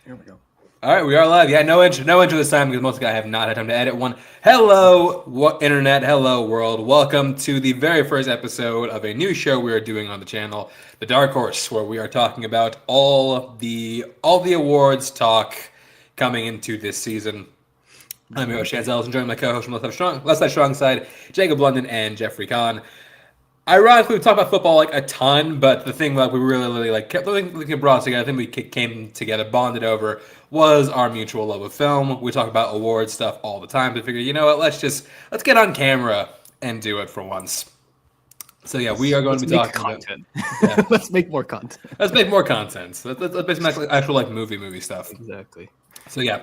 Here we go. All right, we are live. Yeah, no intro this time because most of the guy have not had time to edit one. Hello, what internet? Hello, world. Welcome to the very first episode of a new show we are doing on the channel, The Dark Horse, where we are talking about all the awards talk coming into this season. I'm your host, Ellison, joined by my co-host from Left Side Strong Side, Jacob Blunden and Jeffrey Kahn. Ironically, we talk about football like a ton, but the thing that we really like kept brought us together, I think we came together, bonded over, was our mutual love of film. We talk about awards stuff all the time. We figured, you know what, let's get on camera and do it for once. So yeah, we are going to be talking content. Yeah. Let's make more content. Let's make more content. Let's make actual like movie stuff. Exactly. So yeah.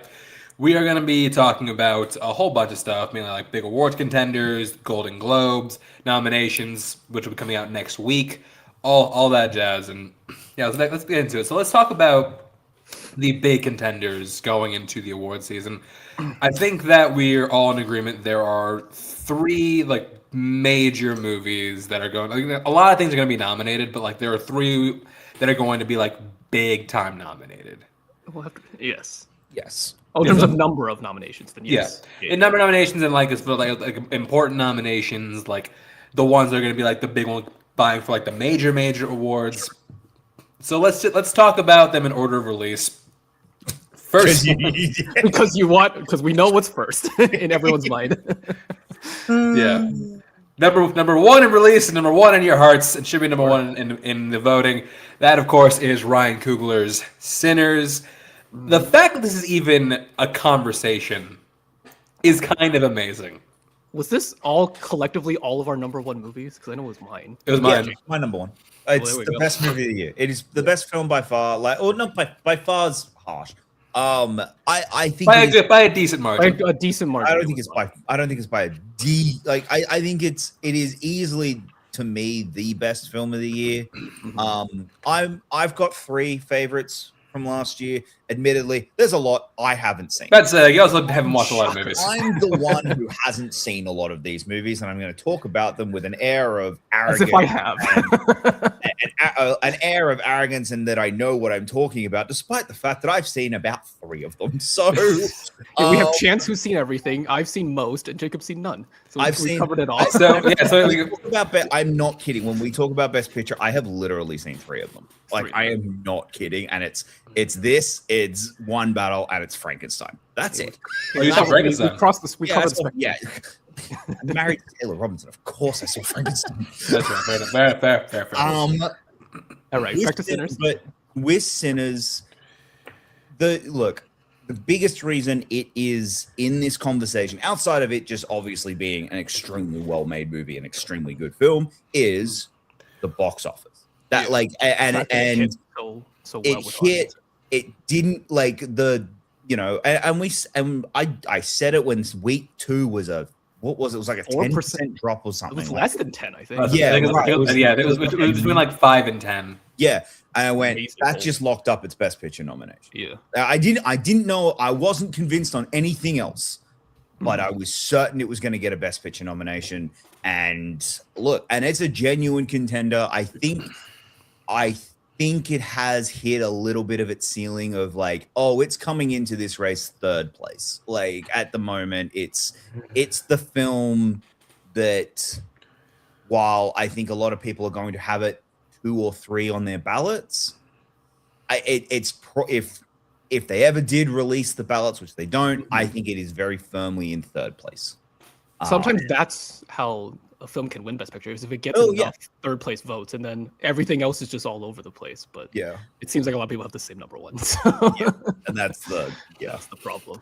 We are going to be talking about a whole bunch of stuff, mainly like big awards contenders, Golden Globes, nominations, which will be coming out next week, all that jazz. And yeah, let's get into it. So let's talk about the big contenders going into the award season. I think that we're all in agreement. There are three like major movies that are going. Like, a lot of things are going to be nominated, but like there are three that are going to be like big time nominated. Yes. Yes. Oh, in terms of number of nominations, then yes. Yeah. In number of nominations and like it's for like important nominations, like the ones that are going to be like the big one vying for like the major awards. So let's talk about them in order of release. First, because we know what's first in everyone's mind. Yeah. Number one in release and number one in your hearts. It should be number one in the voting. That, of course, is Ryan Coogler's Sinners. The fact that this is even a conversation is kind of amazing. Was this all collectively all of our number one movies? Because I know it was mine. It was mine. Yeah, my number one. It's the best movie of the year. It is the best film by far. Like, or not by far is harsh. I think by a decent margin. By a decent margin. I don't think it's by a D. Like, I think it is easily to me the best film of the year. I've got three favorites from last year. Admittedly, there's a lot I haven't seen. But you also haven't watched a lot of movies. I'm the one who hasn't seen a lot of these movies, and I'm going to talk about them with an air of arrogance. As if I have. An air of arrogance, and that I know what I'm talking about, despite the fact that I've seen about three of them. So we have Chance, who's seen everything. I've seen most, and Jacob's seen none. So we've covered it all. I'm not kidding. When we talk about Best Picture, I have literally seen three of them. Like, I am not kidding, and it's One Battle, and it's Frankenstein. That's it. You saw Frankenstein. We covered the spectrum. Yeah. I'm married to Taylor Robinson. Of course, I saw Frankenstein. That's right. Fair. All right, back to Sinners. But with Sinners, the biggest reason it is in this conversation, outside of it just obviously being an extremely well-made movie, an extremely good film, is the box office. That it hit. It didn't like the I said it when week 2 was a. What was it? It was like a 10% drop or something. It was less than 10, I think. It was between like 5 and 10. Yeah, and I went. That just locked up its Best Picture nomination. Yeah, I didn't know. I wasn't convinced on anything else, but I was certain it was going to get a Best Picture nomination. And look, and it's a genuine contender. I think it has hit a little bit of its ceiling of like, oh, it's coming into this race third place. Like at the moment, it's the film that, while I think a lot of people are going to have it 2 or 3 on their ballots, if they ever did release the ballots, which they don't, I think it is very firmly in third place. Sometimes that's how a film can win Best Picture, is if it gets enough third place votes, and then everything else is just all over the place. But it seems like a lot of people have the same number one. So. And that's the problem.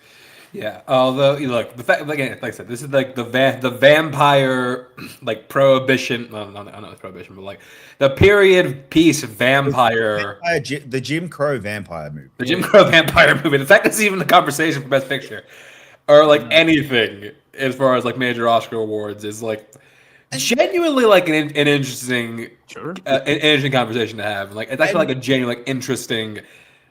Yeah, although look, the fact again, like I said, this is like the vampire like prohibition. No, not prohibition, but like the period piece vampire. The Jim Crow vampire movie. The Jim Crow vampire movie. The fact that it's even the conversation for Best Picture, or like anything as far as like major Oscar awards, is like genuinely like an interesting, an interesting conversation to have. Like it's actually like a genuine, like interesting,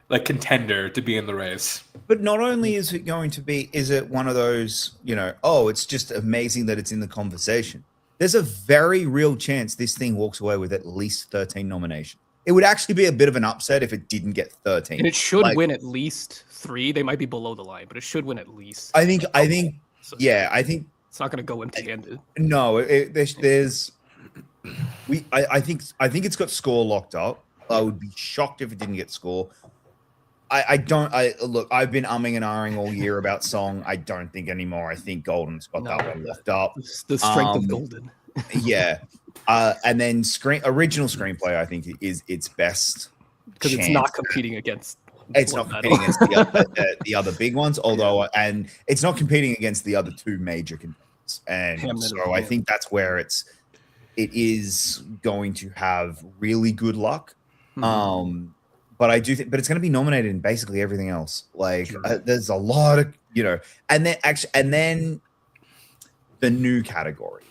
like contender to be in the race. But not only is it going to be, is it one of those, it's just amazing that it's in the conversation. There's a very real chance this thing walks away with at least 13 nominations. it would actually be a bit of an upset if it didn't get 13. And it should win at least 3. They might be below the line, but it should win at least. I think, so yeah, I think it's not going to go empty-handed. No, I think it's got score locked up. I would be shocked if it didn't get score. I've been umming and ahhing all year about song. I don't think anymore. I think Golden's got that one locked up. The strength of Golden. Yeah. And then original screenplay, I think, is its best because it's not competing against. It's not competing against the other big ones, and it's not competing against the other 2 major contenders. And so I think that's where it is going to have really good luck. Mm-hmm. But I do think, but it's going to be nominated in basically everything else. Like there's a lot of, and then the new category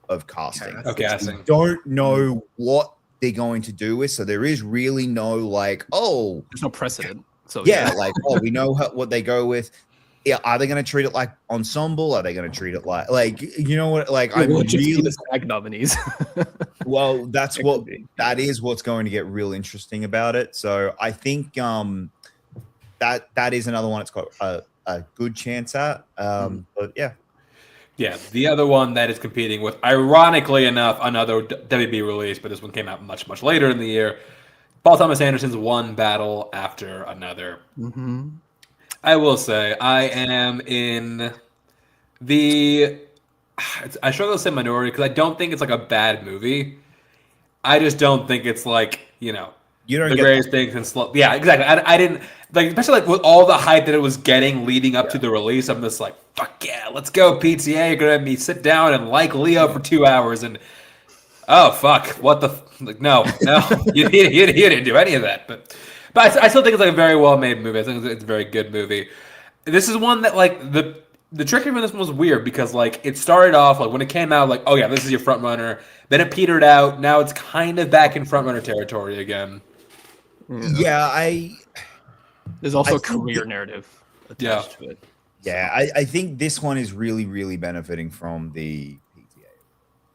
of casting. Okay, we don't know what they're going to do with. So there is really no there's no precedent. So we know what they go with. Yeah, are they going to treat it like ensemble? Are they going to treat it like I'm really the SAG nominees? Well, that is what's going to get real interesting about it. So I think that is another one it's got a good chance at. But yeah. Yeah, the other one that is competing with, ironically enough, another WB release, but this one came out much, much later in the year. Paul Thomas Anderson's One Battle After Another. Mm-hmm. I will say, I am in I struggle to say minority because I don't think it's like a bad movie. I just don't think it's like, you don't the greatest things and slow. Yeah, exactly. I didn't especially with all the hype that it was getting leading up to the release. I'm just like, fuck yeah, let's go PTA. You're gonna have me sit down and like Leo for 2 hours and oh fuck, what the no, you didn't do any of that. But I still think it's like a very well made movie. I think it's a very good movie. This is one that the trick in this one was weird because it started off when it came out oh yeah, this is your front runner. Then it petered out. Now it's kind of back in front runner territory again. Yeah, there's also a career narrative attached to it. Yeah, I think this one is really, really benefiting from the PTA.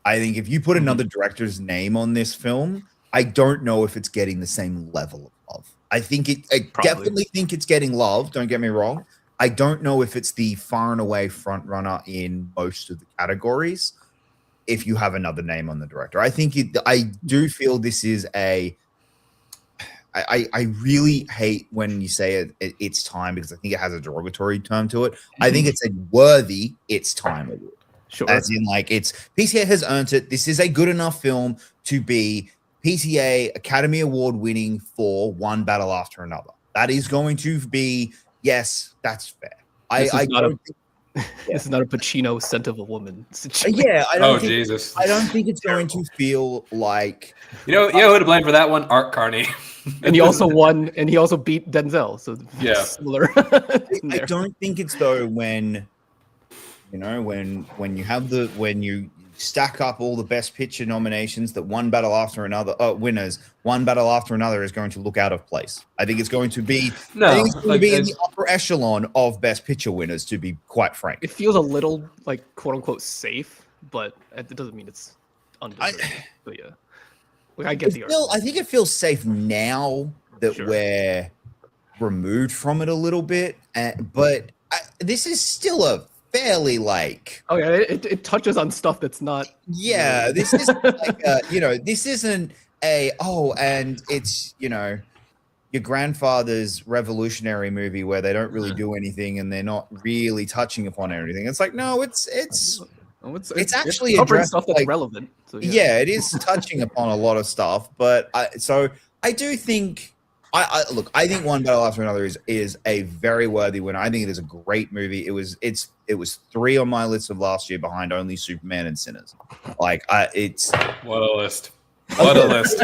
I think if you put another director's name on this film, I don't know if it's getting the same level of love. I definitely think it's getting love. Don't get me wrong. I don't know if it's the far and away front runner in most of the categories. If you have another name on the director, I do feel this is I really hate when you say it's time because I think it has a derogatory term to it. I think it's a worthy it's time award. Sure. As in it's PTA has earned it. This is a good enough film to be PTA Academy Award winning for One Battle After Another. That is going to be, yes, that's fair. This is not a Pacino Scent of a Woman situation. Yeah, Jesus. I don't think it's going to feel like who to blame for that one? Art Carney. And he also won, and he also beat Denzel. So similar. I don't think it's though when you stack up all the Best Picture nominations that One Battle After Another winners, One Battle After Another is going to look out of place. I think it's going to be in the upper echelon of Best Picture winners, to be quite frank. It feels a little quote unquote safe, but it doesn't mean it's undeserved. But yeah. I get the argument. I think it feels safe now that we're removed from it a little bit, but this is still a fairly it touches on stuff that's not. Yeah, this is this isn't and it's your grandfather's revolutionary movie where they don't really do anything and they're not really touching upon anything. It's no, it's actually covering stuff that's relevant. So, it is touching upon a lot of stuff, but I do think I think One Battle After Another is a very worthy winner. I think it is a great movie. It was 3 on my list of last year, behind only Superman and Sinners. It's what a list. What a list.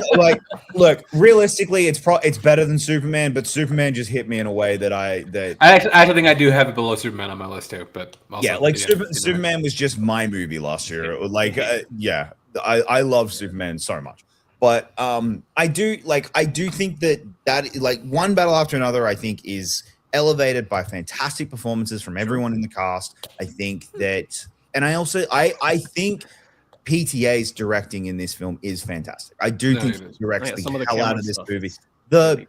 Look, realistically, it's better than Superman, but Superman just hit me in a way that I actually think I do have it below Superman on my list too. But also, Superman was just my movie last year. I love Superman so much, but I do think that One Battle After Another, I think, is elevated by fantastic performances from everyone in the cast. I think that, and I think PTA's directing in this film is fantastic. I do think he directs the hell out of this movie. The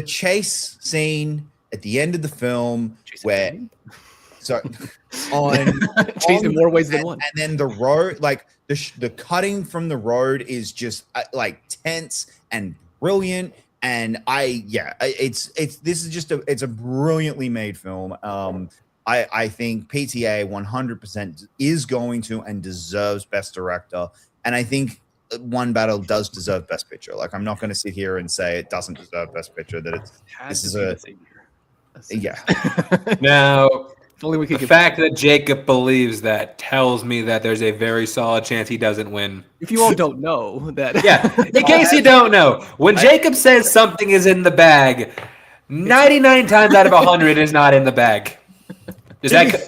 chase scene at the end of the film where chase in more ways than one, and then the road, like the cutting from the road is just like tense and brilliant. And it's a brilliantly made film. I think PTA 100% is going to and deserves Best Director, and I think One Battle does deserve Best Picture. Like, I'm not going to sit here and say it doesn't deserve Best Picture. Now, if only we could the fact that Jacob believes that tells me that there's a very solid chance he doesn't win. If you all don't know that, in case you don't know, when Jacob says something is in the bag, 99 times out of 100 is not in the bag.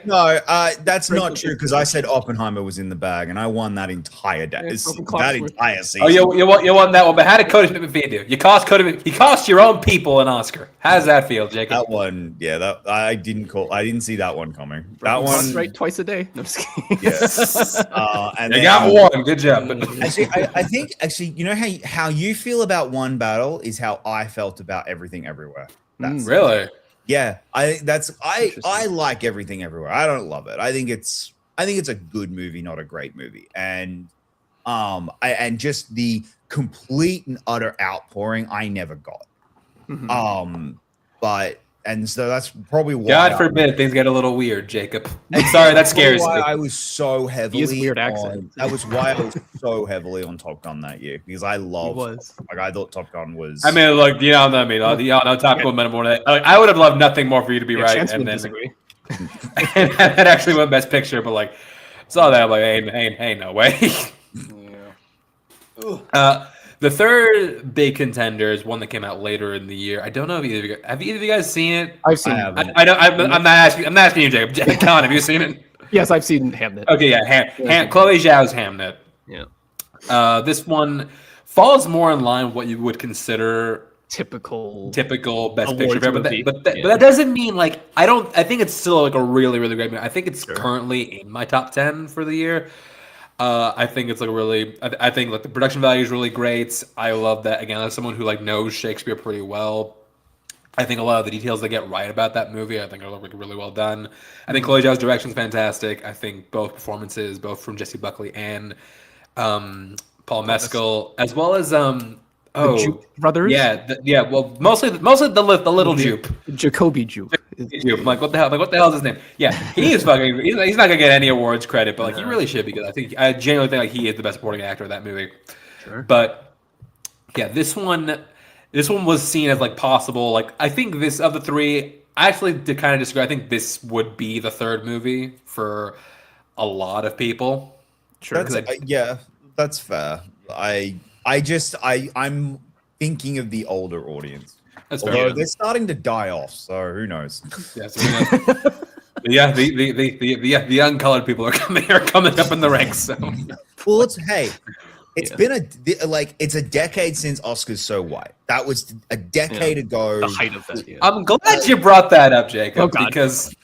No, that's not true, because I said Oppenheimer was in the bag, and I won that entire day. That entire season. Oh, you won that one, but how did Cody Smith do? He cost your own people an Oscar. How does that feel, Jacob? That one, I didn't see that one coming. That one, right, twice a day. No, I'm just kidding. Yes. And you got one. Good job. I think you know how you feel about One Battle is how I felt about Everything Everywhere. Really? Yeah, I like Everything Everywhere. I don't love it. I think it's a good movie, not a great movie. And and just the complete and utter outpouring I never got. And so that's probably why. God forbid things get a little weird, Jacob. I'm sorry, that scares me. I was so heavily. Weird accent. That was why I was so heavily on Top Gun that year, because I thought Top Gun was. I mean, look, y'all know me. Top Gun more than I would have loved nothing more for you to be right, and then disagree. and that actually went Best Picture, but like saw that, I'm like, hey, no way. The third big contender is one that came out later in the year. I don't know if either of you guys seen it. I've seen it. I know. I'm not asking you, Jacob. Colin, have you seen it? Yes, I've seen Hamnet. Okay, yeah. Chloe Zhao's Hamnet. Yeah. This one falls more in line with what you would consider typical Best Picture, but that doesn't mean like I think it's still like a really, really great movie. I think it's currently in my top 10 for the year. I think it's like I think like the production value is really great. I love that. Again, as someone who like knows Shakespeare pretty well, I think a lot of the details they get right about that movie, I think are like really well done. I think Chloe Zhao's direction is fantastic. I think both performances, both from Jesse Buckley and Paul Mescal, as well as the Jupe brothers. Well, mostly the little Jupe, Jacoby Jupe. I'm like, what the hell? Like, what the hell is his name? Yeah, he is fucking. He's not gonna get any awards credit, but like he really should, because I genuinely think like he is the best supporting actor of that movie. Sure. But yeah, this one was seen as like possible. Like I think this of the three, I actually did kind of disagree. I think this would be the third movie for a lot of people. Sure. That's fair. I'm thinking of the older audience. Although they're starting to die off, so who knows? Yeah, the uncolored people are coming up in the ranks. So. Well, it's been it's a decade since Oscars So White. That was a decade ago. The height of that. Yeah. I'm glad you brought that up, Jacob, because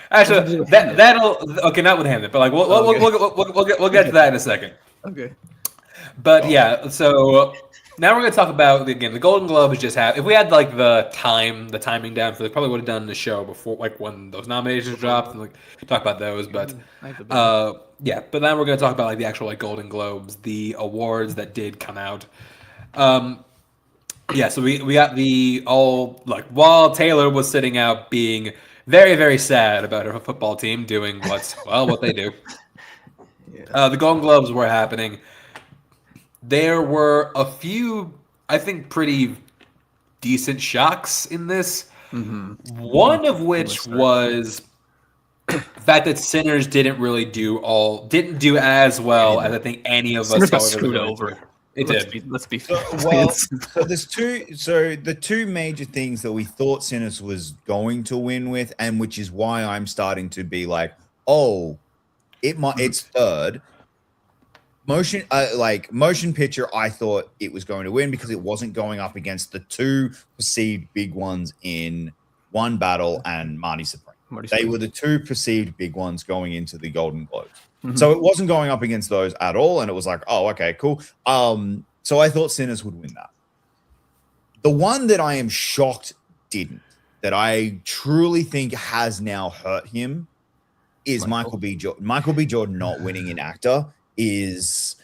actually that'll okay, not with Hamlet, but like we'll get to that in a second. Okay. But yeah, so now we're going to talk about the Golden Globes just have. If we had like the timing down for this, probably would have done the show before, like when those nominations dropped, and like talk about those. But but now we're going to talk about like the actual like Golden Globes, the awards that did come out. So we got while Taylor was sitting out being very, very sad about her football team doing what they do. The Golden Globes were happening. There were a few, I think, pretty decent shocks in this. Mm-hmm. One of which was the fact that Sinners didn't do as well as I think any of Sinners us got screwed over. It did. Let's be so the two major things that we thought Sinners was going to win with, and which is why I'm starting to be like, it's third. Motion picture, I thought it was going to win because it wasn't going up against the two perceived big ones in One Battle and Marty Supreme. They were the two perceived big ones going into the Golden Globes. So it wasn't going up against those at all, and it was like, oh, okay, cool. So I thought Sinners would win that. The one that I am shocked didn't, that I truly think has now hurt him, is Michael B. Jordan. Michael B. Jordan not winning in actor is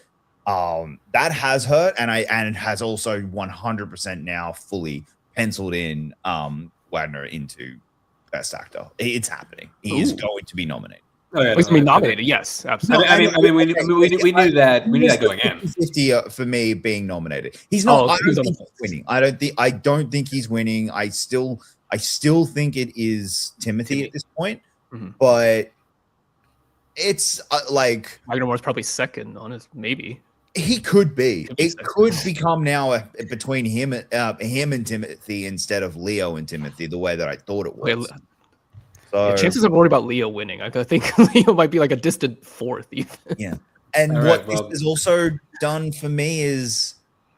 that has hurt, and it has also 100% now fully penciled in Wagner into Best Actor. It's happening. He is going to be nominated. Oh, yeah, he's going to be nominated. Yes, absolutely. I mean, we knew that. We knew that going in. 50 for me being nominated. He's not. I don't think he's winning. I don't think he's winning. I still think it is Timothy at this point, but it's like Wagner Moore's probably second on his, maybe. He could be. It could become now between him and Timothy instead of Leo and Timothy, the way that I thought it was. So, yeah, chances are worried about Leo winning. I think Leo might be like a distant fourth, even. Yeah. And what this has also done for me is,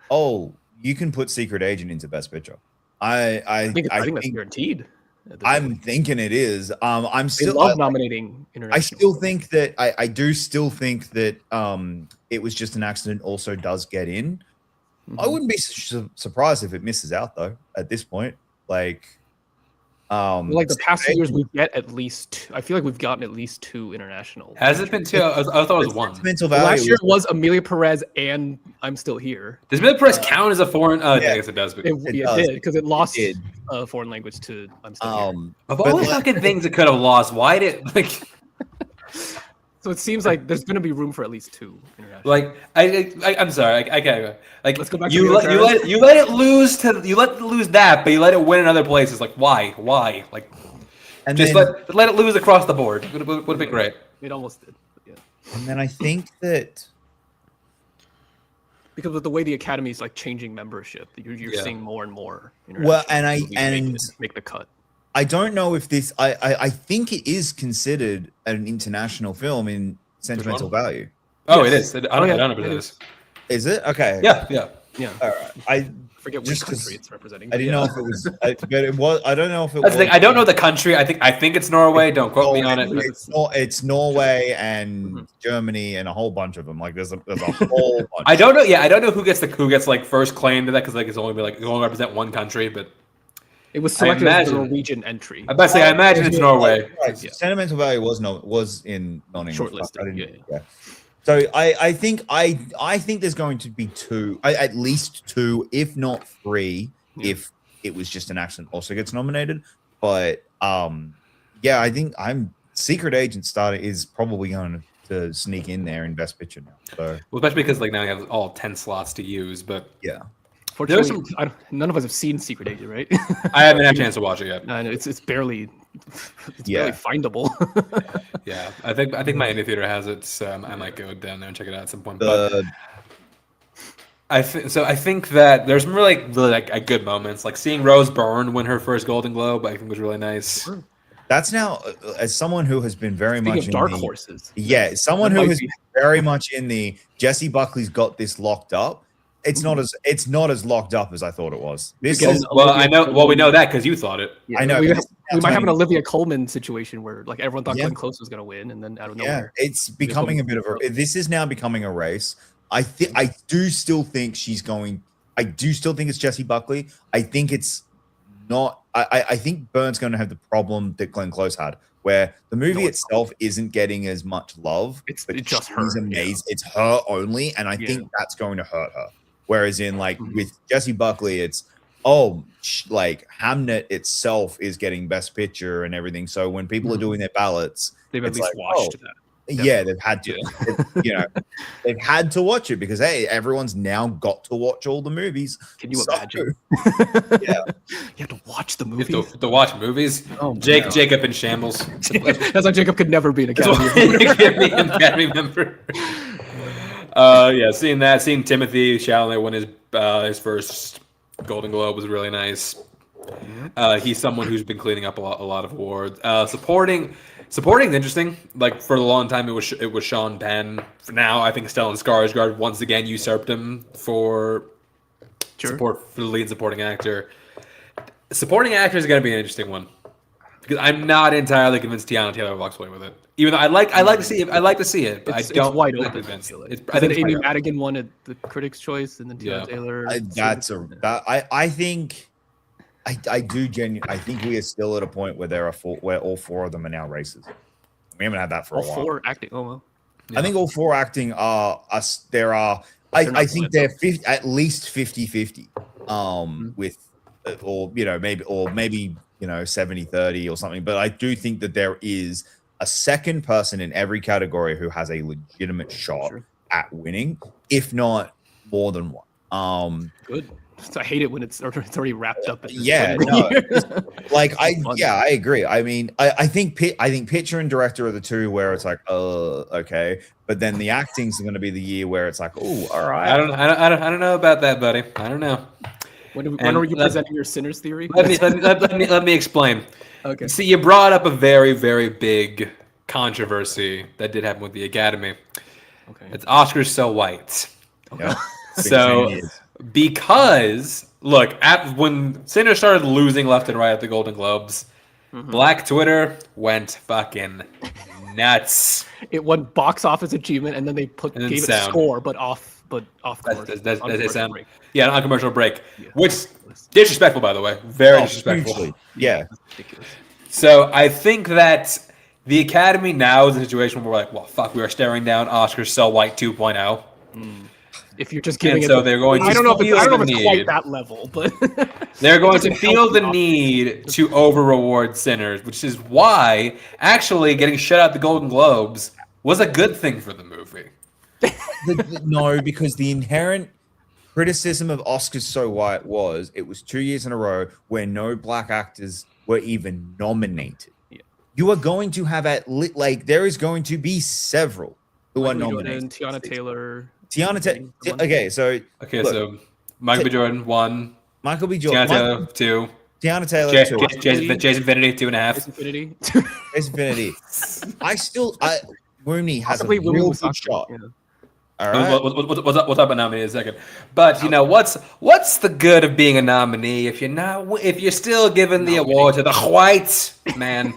you can put Secret Agent into Best Picture. I think that's guaranteed. I'm thinking it is. I'm still they love nominating international. I still think that I do still think that It Was Just an Accident also does get in. I wouldn't be surprised if it misses out though at this point. Like the past 2 years, we get at least. I feel like we've gotten at least 2 international. Has it been 2? I thought it was 1. Last year was Amelia Perez and I'm Still Here. Does Amelia Perez count as a foreign? I guess it does. It did because it lost a foreign language to I'm Still Here. Of all the fucking things it could have lost, why did So it seems like there's going to be room for at least 2 international. Like I'm sorry, I can't go. Like let's go back. You let it lose that, but you let it win in other places. Like why? Like and just let it lose across the board. Would have been great. It almost did. Yeah. And then I think that because of the way the Academy is like changing membership, you're seeing more and more. Well, and make the cut. I don't know if this. I think it is considered an international film in sentimental value. Oh, yes. It is. I don't know if it is. Is it? Okay. Yeah. All right. I forget which country it's representing. I didn't know if it was, but it was. I don't know if it was. The thing. I don't know the country. I think it's Norway. Don't quote me on it. It's Norway and Germany and a whole bunch of them. Like there's a whole bunch. I don't know. Yeah, I don't know who gets like first claim to that because like it's only like it only represent one country, but. It was selected as the Norwegian entry. I imagine it's Norway. Right. Yeah. Sentimental Value was in non-English. Shortlisted. Yeah. So I think there's going to be 2, at least 2, if not 3, if It Was Just an Accident also gets nominated. But I think Secret Agent is probably going to sneak in there in Best Picture now. So especially because like now you have all 10 slots to use, but yeah. Fortunately, none of us have seen Secret Agent, right? I haven't had a chance to watch it yet. No, it's barely findable. Yeah, I think my indie theater has it. So I might go down there and check it out at some point. I think that there's some really like good moments, like seeing Rose Byrne win her first Golden Globe. I think was really nice. That's now as someone who has been very much in dark horses. Yeah, someone who has been very much in the Jessie Buckley's got this locked up. It's not as locked up as I thought it was. I know. Well, we know that because you thought it. Yeah, I know. We might have an Olivia Colman situation where like everyone thought Glenn Close was going to win, and then out of nowhere, it's becoming a bit of a. This is now becoming a race. I do still think she's going. I do still think it's Jessie Buckley. I think it's not. I think Byrne's going to have the problem that Glenn Close had, where the movie itself isn't getting as much love. It's just her. Amazing. Yeah. It's her only, and I think that's going to hurt her. Whereas in like with Jessie Buckley, it's like Hamnet itself is getting Best Picture and everything. So when people are doing their ballots, they've at least watched that. Yeah, they've had to. They've had to watch it because everyone's now got to watch all the movies. Can you imagine? Yeah, you have to watch the movies. You have to watch movies. Oh, Jacob in shambles. That's why Jacob could never be an Academy member. Seeing Timothy Chalamet win his first Golden Globe was really nice. He's someone who's been cleaning up a lot of awards. Supporting is interesting. Like for a long time, it was Sean Penn. For now, I think Stellan Skarsgård once again usurped him for support for the lead supporting actor. Supporting actor is going to be an interesting one. because I'm not entirely convinced Tiana Taylor walks away with it. Even though I like to see it, but I don't. It's wide I'm not open. convinced. I think Amy Madigan won at the Critics' Choice, and then Tiana Taylor. I think. I do genuinely. I think we are still at a point where where all four of them are now racers. We haven't had that for a while. All four acting. Oh well. Yeah. I think all four acting are us. There are. I think they're at least 50-50. With, or maybe 70-30 or something. But I do think that there is a second person in every category who has a legitimate shot at winning, if not more than one. Good. I hate it when it's already wrapped up. I agree. I mean, I think picture and director are the two where it's like, okay, but then the acting's going to be the year where it's like, oh, all right. I don't know about that, buddy. I don't know. When are you presenting your Sinners theory? Let me explain. Okay. See, you brought up a very, very big controversy that did happen with the Academy. Okay. It's Oscars so white. Okay. So. Because when Sinners started losing left and right at the Golden Globes, Black Twitter went fucking nuts. It won box office achievement, and then they gave it a score, but off commercial. Does it sound? Break. Yeah, on commercial break, which disrespectful, by the way, very disrespectful. Hugely. Yeah, ridiculous. So I think that the Academy now is in a situation where we're like, well, fuck, we are staring down Oscars so white 2.0. If you're just giving so they're going to I don't know if it's need, quite that level, but they're going to feel the need to over-reward Sinners, which is why actually getting shut out the Golden Globes was a good thing for the movie. No, because the inherent criticism of Oscars So White was it was 2 years in a row where no black actors were even nominated. Yeah. You are going to have there is going to be several who are nominated. Tiana Taylor. So Michael B. Jordan 1. Michael B. Jordan. Tiana Taylor 2. Tiana Taylor 2. Jason Infinity 2.5. Jason Infinity. Rooney has a real good shot. Yeah. All right. We'll talk about nominee in a second. But what's the good of being a nominee if you're still giving the award to the whites, man?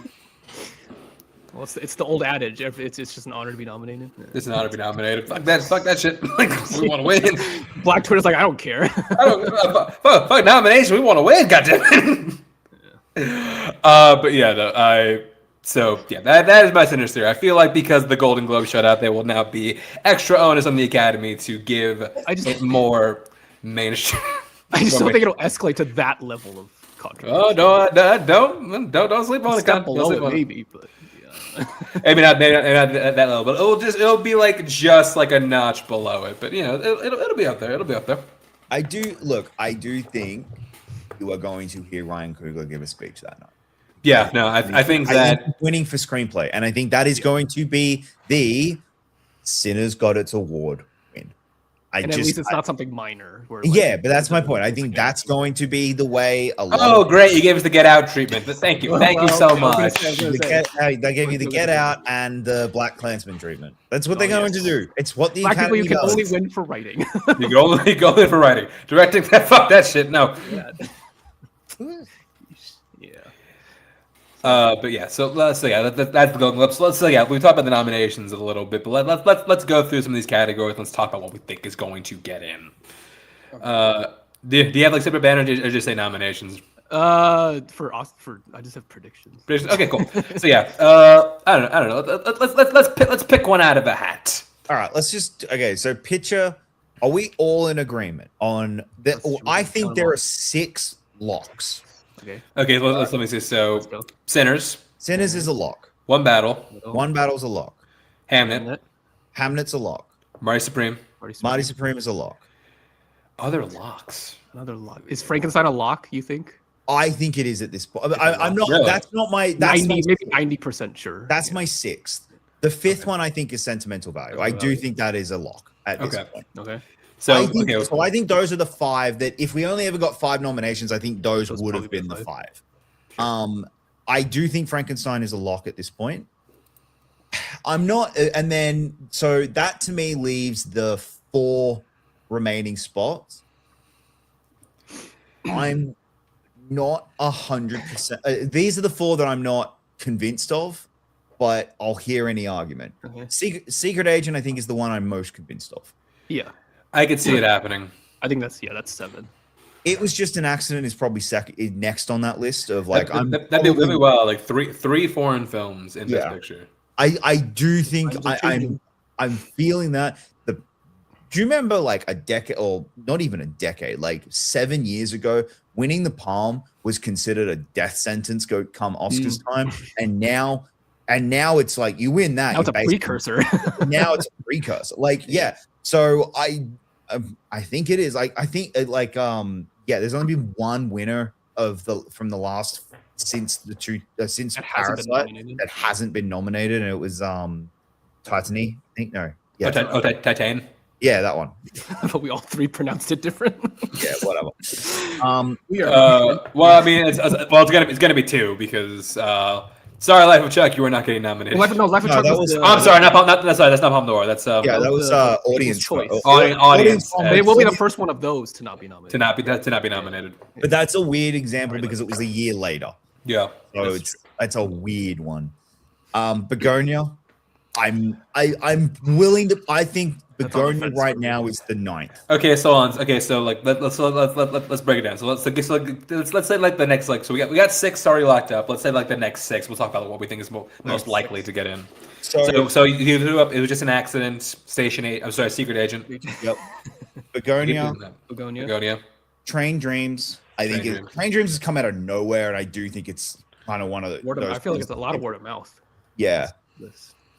Well, it's the old adage. It's just an honor to be nominated. Yeah. It's an honor to be nominated. Fuck that shit. We want to win. Black Twitter's like, I don't care. Fuck nomination. We want to win. Goddamn. Yeah. That is my Sinners theory. I feel like because the Golden Globe shutout, there will now be extra onus on the Academy to give it more mainstream. I just don't think it'll escalate to that level of controversy. Oh don't sleep on it. Below it, maybe, but. maybe not at that level, but it'll be just like a notch below it. But it'll be up there. It'll be up there. I do think you are going to hear Ryan Coogler give a speech that night. Yeah, no, I think that winning for screenplay, and I think that is going to be the Sinners got its award win. At least it's not something minor. But that's my point. I think that's going to be the way. Great! You gave us the Get Out treatment. Thank you so much. They gave you the Get Out and the Black Klansman treatment. That's what they're going to do. It's what the Academy does. You can only win for writing. You can only go in for writing. Directing, fuck that shit. No. That's the Golden Globes. We talked about the nominations a little bit, but let's go through some of these categories. Let's talk about what we think is going to get in. Do you have separate banners or just say nominations? I just have predictions. Okay, cool. So I don't know. Let's pick one out of a hat. All right, So picture. Are we all in agreement on that? I think there are 6 locks. Okay. Let me see. So, Sinners is a lock. One Battle. One Battle's a lock. Hamnet's a lock. Marty Supreme. Marty Supreme is a lock. Other locks. Another lock. Is Frankenstein a lock? You think? I think it is at this point. I'm not. Really? That's not my. That's 90% sure. That's my 6th. The 5th one I think is sentimental value. I do think that is a lock at this point. Okay. So I think those are the 5 that if we only ever got 5 nominations, I think those would have been the 5. Sure. I do think Frankenstein is a lock at this point. I'm not, and then so that to me leaves the 4 remaining spots. I'm not 100%. These are the 4 that I'm not convinced of, but I'll hear any argument. Secret Agent, I think, is the one I'm most convinced of. Yeah, I could see it happening. I think that's 7. It was just an accident. Is probably next on that list of like that'd be really well. Like three foreign films in Best Picture. I do think I'm feeling that. Do you remember like a decade, or not even a decade, like 7 years ago, winning the Palm was considered a death sentence come Oscars time, and now it's like you win that. Now it's a precursor. Now it's a precursor. Like so I think it is. Like I think like there's only been one winner from the last since Parasite that hasn't been nominated, and it was Titanic. I think Titan. Yeah, that one. But we all 3 pronounced it different. Yeah, whatever. Well, I mean, it's gonna be 2 because sorry, Life of Chuck, you were not getting nominated. Life of Chuck was I'm sorry, that's not Palme d'Or. That's that was audience choice. Audience. It will be the first one of those to not be nominated. To not be nominated. But that's a weird example because it was a year later. Yeah. So it's a weird one. Begonia, I'm willing to. I think Begonia right now is the 9th. Okay, so like let's break it down. So let's say like the next so we got 6 already locked up. Let's say like the next 6. We'll talk about what we think is most likely to get in. So you threw up. It was just an accident. Secret Agent. Yep. Begonia. Train Dreams. Train Dreams has come out of nowhere, and I do think it's kind of one of the. I feel like it's a lot of word of mouth. Yeah.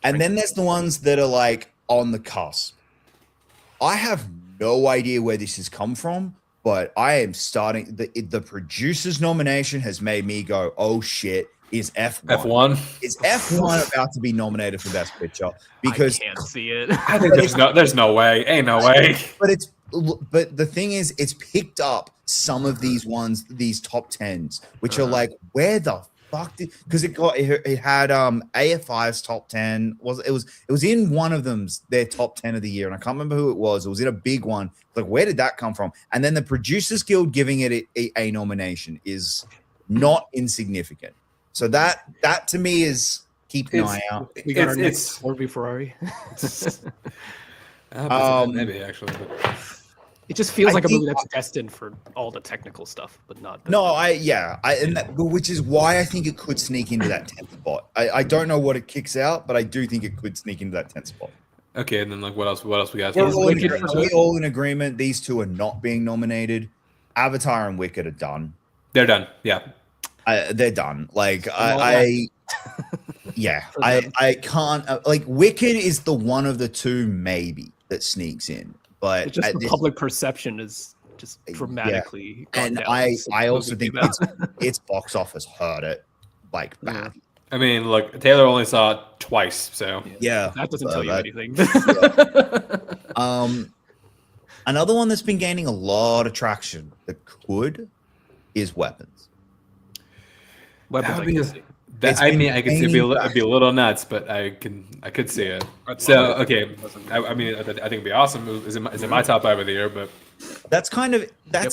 And then there's the ones that are like on the cusp. I have no idea where this has come from, but I am starting. The producer's nomination has made me go, "Oh shit!" Is F1? Is F1 about to be nominated for Best Picture? Because I can't see it. I think there's no way. Ain't no way. But the thing is, it's picked up some of these these top 10s, which are like, where the fuck because it had AFI's top 10 it was in one of them's their top 10 of the year, and I can't remember who it was. It was in a big one. Like, where did that come from? And then the Producers Guild giving it a nomination is not insignificant. So that to me is keep an eye out. We got our next Ferrari. Maybe actually. It just feels like a movie that's destined for all the technical stuff, but not. Which is why I think it could sneak into that 10th spot. I don't know what it kicks out, but I do think it could sneak into that 10th spot. Okay, and then like what else we got? Are we all in agreement? These 2 are not being nominated. Avatar and Wicked are done. They're done. Yeah, they're done. Like I can't. Like Wicked is the one of the 2 maybe that sneaks in. But it's just the public perception is just dramatically. Yeah. And I also think its box office hurt it like bad. I mean, look, Taylor only saw it twice, so yeah, that doesn't tell you anything. Another one that's been gaining a lot of traction that is Weapons. I could see it'd be a little nuts, but I could see it. So okay, I mean, I think it'd be awesome. Is it my top 5 of the year? But that's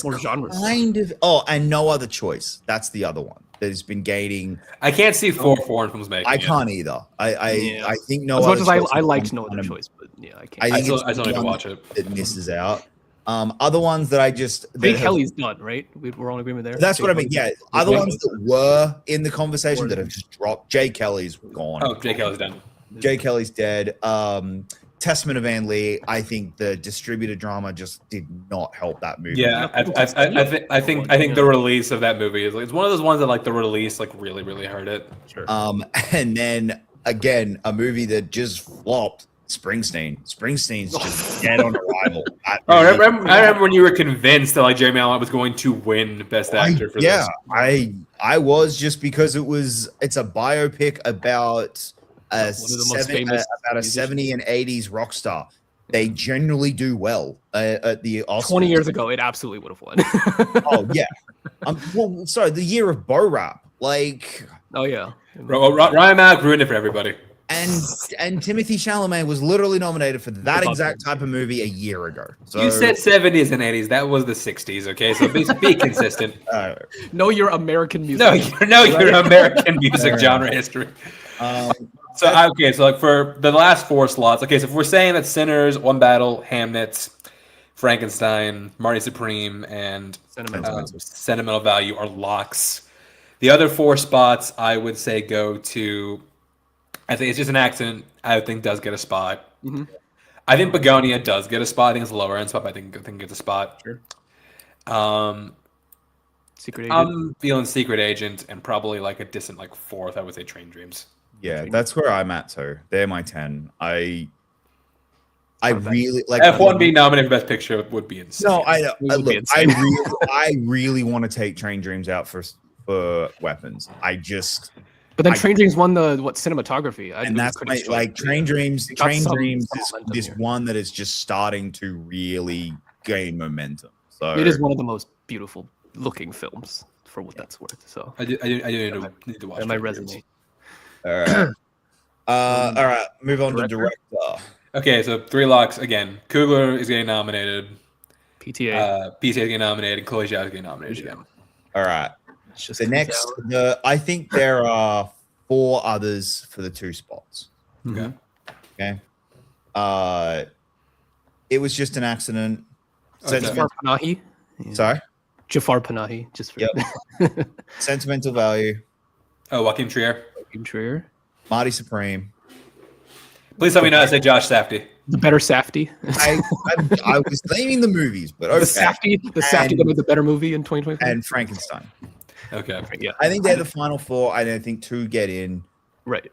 more genres. And No Other Choice. That's the other one that has been gaining. I can't see 4 foreign films making. I can't either. I think No Other Choice. As much as I liked No Other Choice, but yeah, I can't. I still need to watch it. It misses out. Other ones that I just Kelly's done, right? We're all in agreement there. That's what I mean. Yeah, other ones that were in the conversation that have just dropped. Jay Kelly's gone. Oh, Jay Kelly's done. Jay Kelly's dead. Testament of Ann Lee. I think the distributor drama just did not help that movie. Yeah, I think the release of that movie it's one of those ones that like the release like really hurt it. Sure. And then again, a movie that just flopped. Springsteen's just dead on arrival. I remember when you were convinced that like Jeremy Allen was going to win Best Actor for this. Yeah, I was, just because it's a biopic about a 70 and 80s rock star. They generally do well at the Oscars. 20 years ago, it absolutely would have won. Oh yeah. The year of Bo Rap. Like. Oh yeah. Ryan Malik ruined it for everybody. And Timothy Chalamet was literally nominated for that exact type of movie a year ago. So you said 70s and 80s. That was the 60s. Okay, so be consistent. Know your American music. Your American music genre history. So like for the last 4 slots. Okay, so if we're saying that Sinners, One Battle, Hamnet, Frankenstein, Marty Supreme, and Sentimental Value are locks. The other 4 spots I would say go to. I think It's Just an Accident. I think does get a spot. Mm-hmm. I think Begonia does get a spot. I think it's a lower end spot, but I think it gets a spot. Sure. Secret Agent. I'm feeling Secret Agent and probably like a distant 4th. I would say Train Dreams. Yeah, that's where I'm at too. They're my 10. I really like F1 being nominated for Best Picture would be insane. No, I really want to take Train Dreams out for Weapons. But then Train Dreams won the cinematography, and that's Train Dreams. Train Dreams is this one that is just starting to really gain momentum. So it is one of the most beautiful looking films for what that's worth. So I do need to watch. That might resonate. All right. Move on to director. Okay, so 3 locks again. Coogler is getting nominated. PTA. PTA is getting nominated. Chloe Zhao is getting nominated again. All right. I think there are 4 others for the 2 spots. Okay. Okay. It Was Just an Accident. Jafar Panahi. Yeah. Sorry? Jafar Panahi. Just for Sentimental Value. Oh, Joaquin Trier. Marty Supreme. Please tell me not to say Josh Safdie. The better Safdie. I was naming the movies, but okay. The Safdie that made the better movie in 2024. And Frankenstein. Okay. Yeah. I think they're the final 4. I don't think 2 get in. Right.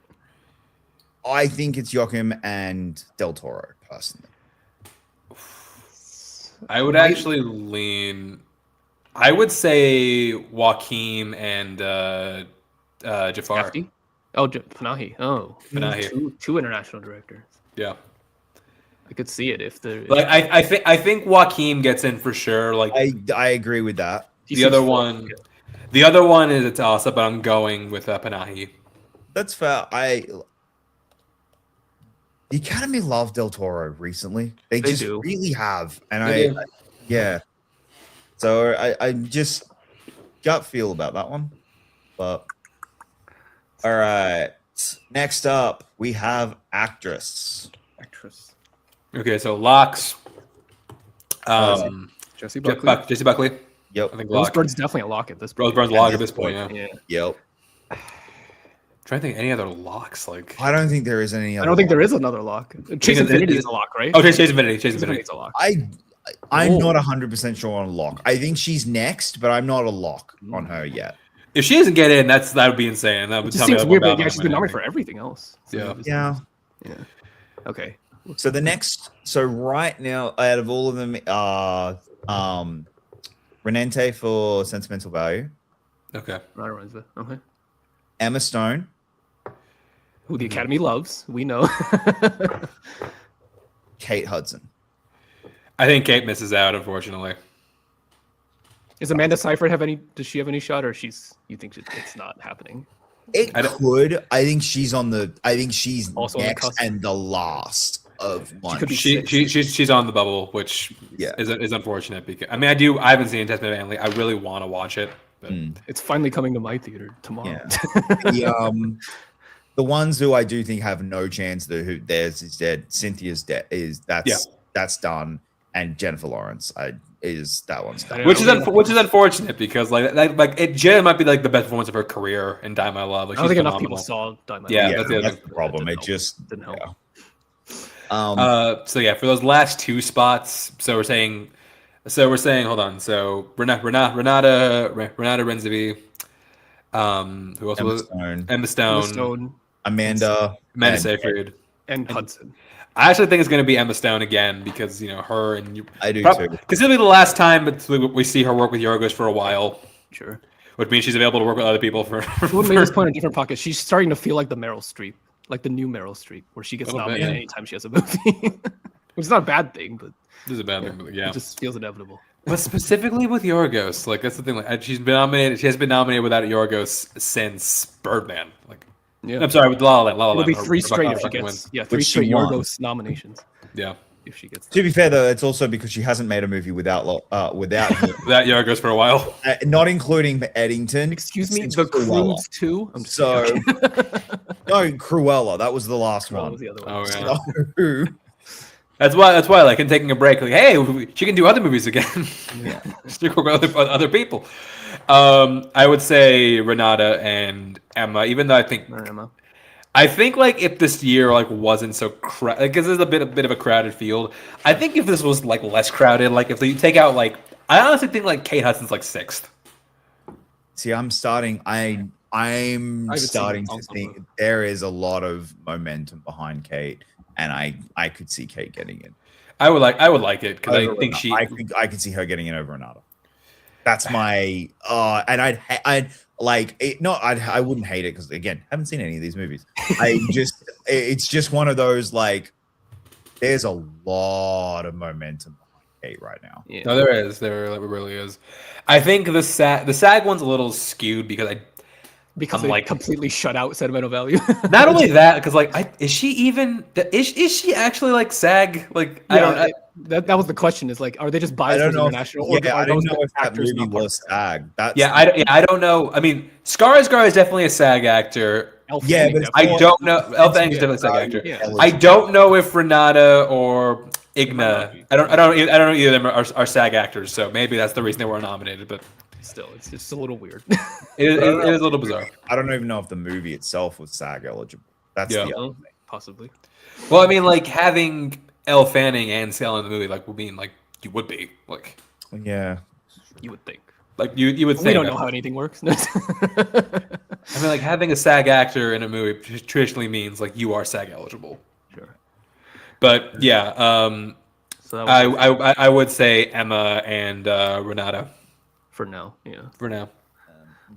I think it's Joachim and Del Toro, personally. I would actually lean. I would say Joaquin and Jafar. Safdie? Oh, Panahi. Oh, Panahi. Two international directors. Yeah. I could see it if they're I think Joaquin gets in for sure. I agree with that. The other one is a toss up, but I'm going with Panahi. That's fair. The Academy loved Del Toro recently. They just do. Really have, and yeah. So I just gut feel about that one, but all right. Next up, we have actress. Okay, so locks. Jesse Buckley. Yep. I think Rose Byrne's definitely a lock at this point. Rose Byrne's a lock at this point. Yeah. Yep. Trying to think any other locks. I don't think there is any. I don't think there is another lock. Chase Infinity is a lock, right? Oh, Chase Infinity. Chase Infinity is a lock. I'm not 100% sure on a lock. I think she's next, but I'm not a lock on her yet. If she doesn't get in, that would be insane. That would tell me weird, but she's been nominated for everything else. So yeah. Okay. So right now, out of all of them, Renente for Sentimental Value. Okay. Okay. Emma Stone, who the Academy loves, we know. Kate Hudson. I think Kate misses out, unfortunately. Does Amanda Seyfried have any? Does she have any shot, or you think it's not happening? It could. I think she's on the. I think she's also next and the last of one. She's on the bubble, which is unfortunate because I haven't seen Testament of Anne Lee. I really want to watch it. But it's finally coming to my theater tomorrow. Yeah. The ones who I do think have no chance, theirs is dead. Cynthia's dead. That's done, and Jennifer Lawrence that one's done. Which is unfortunate because it generally might be the best performance of her career in Die My Love. I don't think enough people saw Die My Love. Yeah, that's the problem. It just didn't help. For those last 2 spots, we're saying hold on. So Renata Renzavi, who else was it? Emma Stone, Amanda Seyfried, and Hudson. I actually think it's going to be Emma Stone again because her and you. I do too. Because it'll be the last time we see her work with Yorgos for a while. Sure. Which means she's available to work with other people for. We'll make this point in a different pocket. She's starting to feel like the Meryl Streep, like the new Meryl Streep, where she gets nominated anytime she has a movie. Which is not a bad thing, but. This is a bad thing, but it just feels inevitable. But specifically with Yorgos, that's the thing. She's been nominated. She has been nominated without Yorgos since Birdman. Yeah. I'm sorry, with La La Land. La La It'll be Land, 3 her straight bucket- if she bucket gets. win. Yeah, 3 Which she straight won. Yorgos nominations. Yeah. If she gets. To be fair, though, it's also because she hasn't made a movie without him. That Yorgos for a while. Not including Eddington. Excuse me, since The Cruella. Croods 2? I'm just So, joking. no, Cruella. That was the last That one. was the other one. Oh yeah. So, That's why like in taking a break, like, hey, she can do other movies again. yeah. Stick with other people. I would say Renata and Emma, even though Emma. I think like if this year like wasn't so crowded, because there's a bit of a crowded field. I think if this was like less crowded, like if you take out like, I honestly think like Kate Hudson's like 6th. See, I'm starting to think there is a lot of momentum behind Kate, and I could see Kate getting in. I would like it because I think I could see her getting in over Renata. That's my and I'd like it. No, I wouldn't hate it because again, haven't seen any of these movies. It's just one of those like, there's a lot of momentum behind Kate right now. Yeah. No, there really is. I think the SAG one's a little skewed because they like completely shut out sentimental value. Not only that, because like, is she actually like SAG? Like, yeah, that was the question. Is like, are they just biased towards international? I don't know if that movie was SAG. I don't know. I mean, Skarsgård is definitely a SAG actor. But I don't know. Elle Fanning's definitely a SAG actor. Yeah. I don't know if Renata or Igna. I don't know either of them are SAG actors. So maybe that's the reason they weren't nominated. But still, it's just a little weird. it is a little bizarre. I don't even know if the movie itself was SAG eligible. That's the other thing. Possibly. Well, I mean, like having Elle Fanning and Sale in the movie, like, would mean like you would be like. Yeah. You would think. Like you would think. We don't know how anything works. I mean, like having a SAG actor in a movie traditionally means like you are SAG eligible. Sure. But yeah, so I would say Emma and Renata. For now, yeah. For now.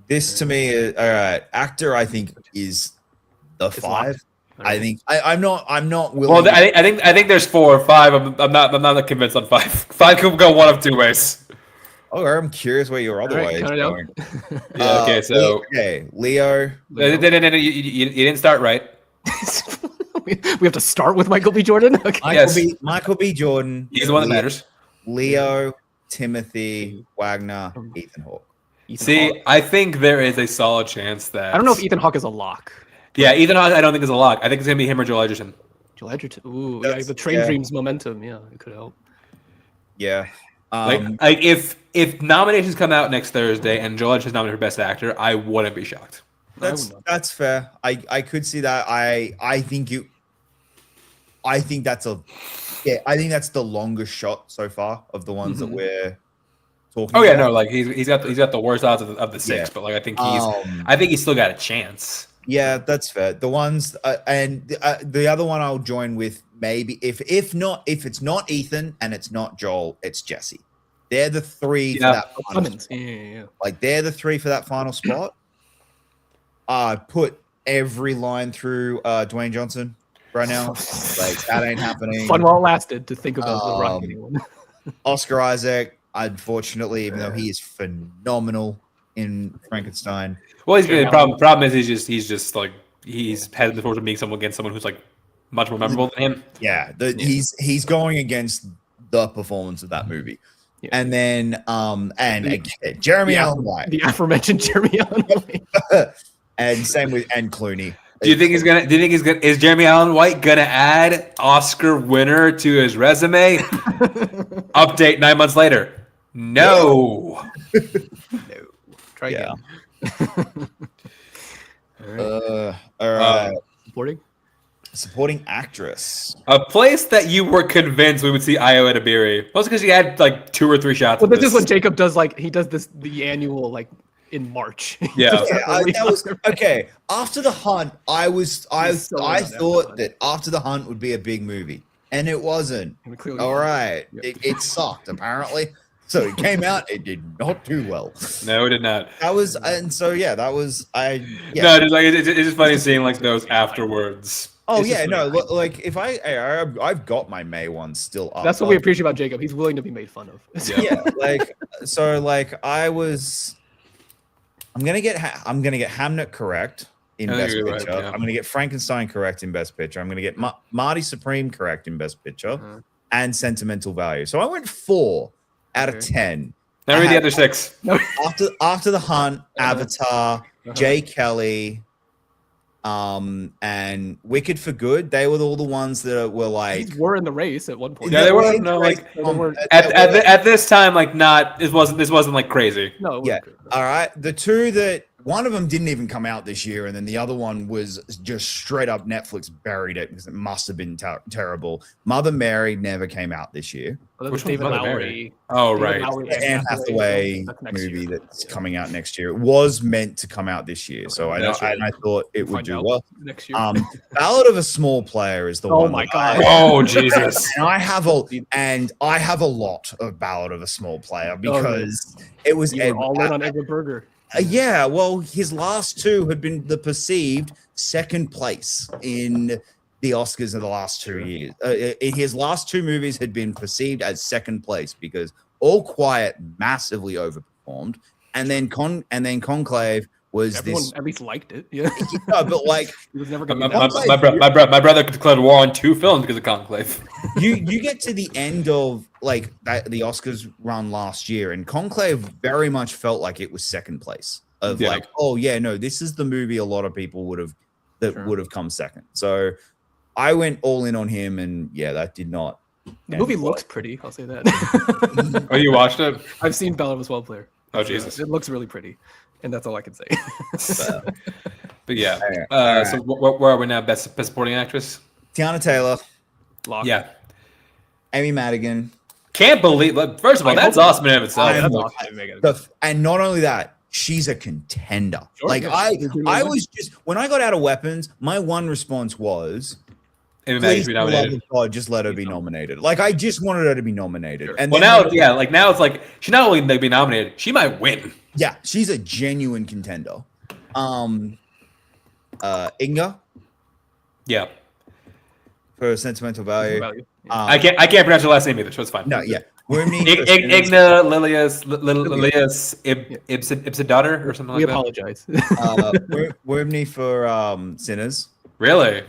This to me is all right. Actor, I think, is the 5. I think I'm not willing. Well, I think there's 4 or 5. I'm not convinced on 5. 5 could go one of 2 ways. Oh, I'm curious where your other way is going. Yeah. Okay. So. Leo. No, you didn't start right. We have to start with Michael B. Jordan. Okay. Michael B. Jordan. He's the one that matters. Leo, Timothy, Wagner, Ethan Hawke. I think there is a solid chance that I don't know if Ethan Hawke is a lock. Yeah, Ethan Hawke, I don't think is a lock. I think it's gonna be him or Joel Edgerton. Joel Edgerton. Ooh, yeah, the Train Dreams momentum. Yeah, it could help. Yeah. Like if nominations come out next Thursday and Joel Edgerton's nominated for Best Actor, I wouldn't be shocked. That's fair. I could see that. I think that's the longest shot so far of the ones that we're talking about. Yeah, no, like he's got the worst odds of the 6, but like I think he's still got a chance. Yeah, that's fair. The ones and the other one I'll join with maybe if it's not Ethan and it's not Joel, it's Jesse. They're the 3 for that final spot. Yeah. Like they're the 3 for that final spot. Put every line through Dwayne Johnson right now. Like that ain't happening. Fun while it lasted to think about the Rock anyone. Oscar Isaac, unfortunately, even though he is phenomenal in Frankenstein. Well, he's good. Problem is he's just like he's had the fortune of being someone against someone who's like much more memorable than him. Yeah, he's going against the performance of that movie. Yeah. And then again, Jeremy Allen White. The aforementioned Jeremy Allen White. And same with Clooney. Do you think he's gonna is Jeremy Allen White gonna add Oscar winner to his resume? Update 9 months later. No. No. Try again. All right. Supporting actress. A place that you were convinced we would see Ayo Edebiri. Mostly because he had like 2 or 3 shots. Well, this is when Jacob does the annual like in March. Yeah. That was okay. After the Hunt, I thought that After the Hunt would be a big movie, and it wasn't. All right, it sucked apparently. So it came out. It did not do well. No, it did not. No, it's just funny seeing like those afterwards. Oh yeah, no. Like if I've got my May one still up. That's what we appreciate about Jacob. He's willing to be made fun of. Yeah, I'm gonna get Hamnet correct. in Best Picture. I'm going to get Frankenstein correct in Best Picture. I'm going to get Marty Supreme correct in Best Picture, and Sentimental Value. So I went 4 out of 10. Now read the other 6. After the Hunt, Avatar, Jay Kelly, and Wicked for Good. They were all the ones that were like these were in the race at one point. Yeah, they were. No, like at this time, like not. This wasn't like crazy. No. Yeah. All right. The two that one of them didn't even come out this year, and then the other one was just straight up Netflix buried it because it must have been terrible. Mother Mary never came out this year. Well, which David Lowery? Oh, right. Anne Hathaway movie that's coming out next year. It was meant to come out this year, so I thought it would do well next year. Ballad of a Small Player is the one. Oh my god! Oh Jesus! And I have a lot of Ballad of a Small Player because it was all in on Edward Berger. Yeah, well, his last two had been the perceived second place in the Oscars of the last 2 years. His last 2 movies had been perceived as second place because All Quiet massively overperformed, and then Conclave was everyone at least liked it. Yeah, no, but like it was never my brother declared war on 2 films because of Conclave. You get to the end of like the Oscars run last year, and Conclave very much felt like it was second place. Like, oh yeah, no, this is the movie a lot of people would have come second. So I went all in on him, and yeah, that did not. The movie looks pretty. I'll say that. Oh, you watched it? I've seen Ballad of a Small Player. Oh Jesus, it looks really pretty, and that's all I can say. But yeah, right. So where are we now? Best supporting actress? Tiana Taylor. Lock. Yeah. Amy Madigan. Can't believe. First of all, that's awesome in itself. And not only that, she's a contender. Sure, like I was just when I got out of Weapons, my one response was, please, for the love of God, just let her be nominated. Like I just wanted her to be nominated. Sure. And well, now, now it's like she not only may be nominated, she might win. Yeah, she's a genuine contender. Inga. Yeah. For Sentimental Value. I can't pronounce her last name either, so it's fine. No, yeah. Igna Lilias Ibsidaughter or something like that. We apologize. Wormney for Sinners. Really?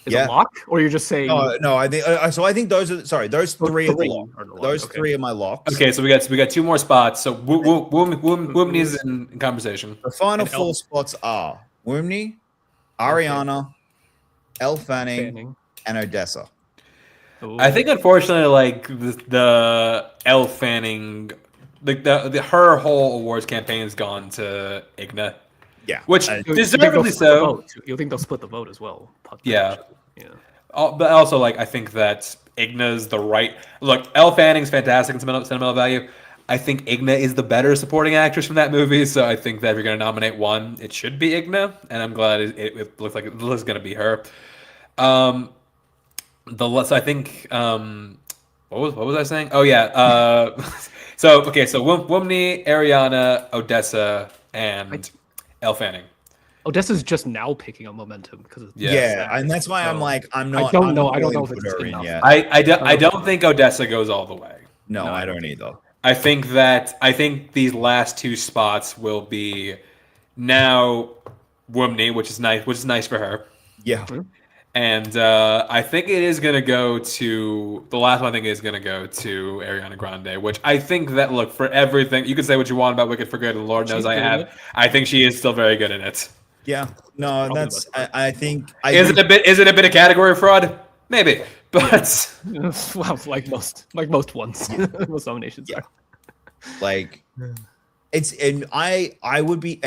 Is it Lock, or you're just saying? No. I think so. I think those are those 3 are the lock. Those 3 are my locks. Okay, so we got 2 more spots. So Wormney is in conversation. The final 4 spots are Wormney, Ariana, Elle Fanning, and Odessa. Ooh. I think, unfortunately, like the Elle Fanning, her whole awards campaign has gone to Igna. Yeah, which deservedly so. You think they'll split the vote as well? Yeah. But also, like, I think that Igna's the right look. Elle Fanning's fantastic in sentimental value. I think Igna is the better supporting actress from that movie. So I think that if you're going to nominate one, it should be Igna, and I'm glad it looks like it was going to be her. So I think what was I saying? Oh yeah. So Womney, Ariana, Odessa, and Elle Fanning. Odessa's just now picking up momentum because and that's why I'm like I'm not. I don't know if it's enough. Yet. I don't think Odessa goes all the way. No, I don't either. I think these last 2 spots will be now Womney, which is nice for her. Yeah. And I think it is going to go to the last one. I think is going to go to Ariana Grande, which I think that look for everything. You can say what you want about Wicked for Good, and Lord knows I have. I think she is still very good in it. Yeah, no, that's. I think. Is it a bit of category fraud? Maybe, but well, like most ones, most nominations are. Like, it's and I would be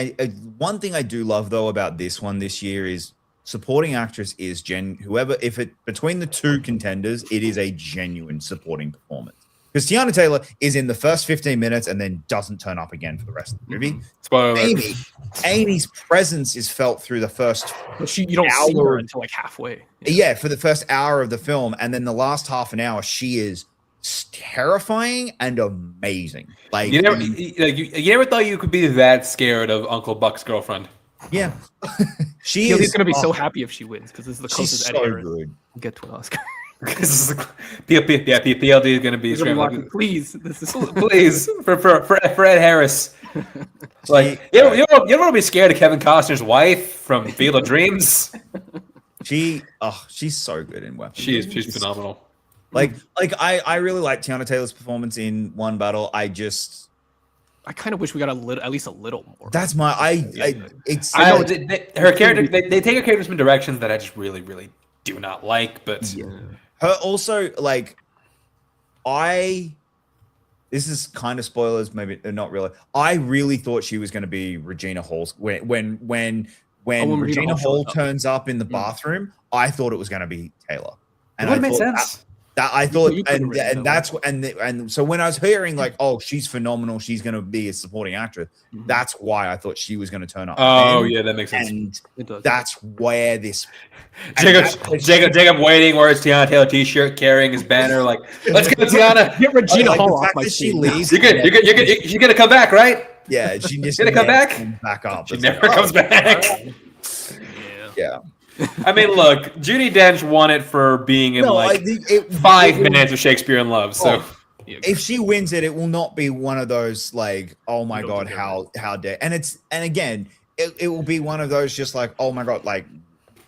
one thing I do love though about this one this year is. Supporting actress is between the 2 contenders, it is a genuine supporting performance. Because Tiana Taylor is in the first 15 minutes and then doesn't turn up again for the rest of the movie. Amy's presence is felt through the first you don't see her until like halfway. Yeah, for the first hour of the film, and then the last half an hour, she is terrifying and amazing. Like you never thought you could be that scared of Uncle Buck's girlfriend. Yeah, he's going to be so happy if she wins because this is the closest Eddie will get to an Oscar. PLD is going to be scrambling. Please, this is please for Ed Harris. Like you don't want to be scared of Kevin Costner's wife from Field of Dreams. She's so good in Weapons. She's phenomenal. Like I really like Tiana Taylor's performance in One Battle. I kind of wish we got at least a little more. That's my her character. They take her characters in directions that I just really, really do not like. But her also like this is kind of spoilers, maybe not really. I really thought she was going to be Regina Hall when Regina Hall turns up in the bathroom. I thought it was going to be Taylor, and it made sense. I thought, and so when I was hearing like, oh, she's phenomenal, she's going to be a supporting actress. That's why I thought she was going to turn up. Oh, yeah, that makes sense. And that's where this Jacob waiting, where it's Tiana Taylor T-shirt, carrying his banner, like, let's get Tiana. Get Regina Hall off my she leaves. You're gonna come back, right? Yeah, she just gonna come back. Back up. She never comes back. Yeah. I mean, look, Judi Dench won it for being in 5 minutes of Shakespeare in Love. So if she wins it, it will not be one of those like, oh my god, how dare! And again, it will be one of those just like, oh my god, like,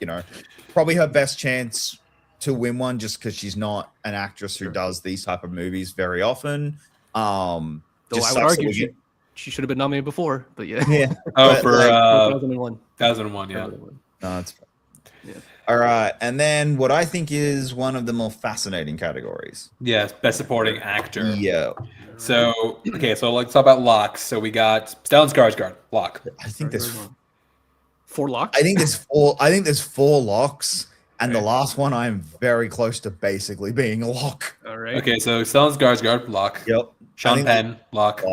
you know, probably her best chance to win one just because she's not an actress who does these type of movies very often. Though I would argue she should have been nominated before, but yeah. Oh, for 2001. 2001, yeah. No, that's fine. Yeah. All right, and then what I think is one of the more fascinating categories. Yeah, best supporting actor. Yeah. So so let's talk about locks. So we got Stellan Skarsgård, lock. I think there's 4 locks. I think there's 4 locks, and the last one I'm very close to basically being a lock. All right. Okay, so Stellan Skarsgård, lock. Yep. Sean Penn, lock.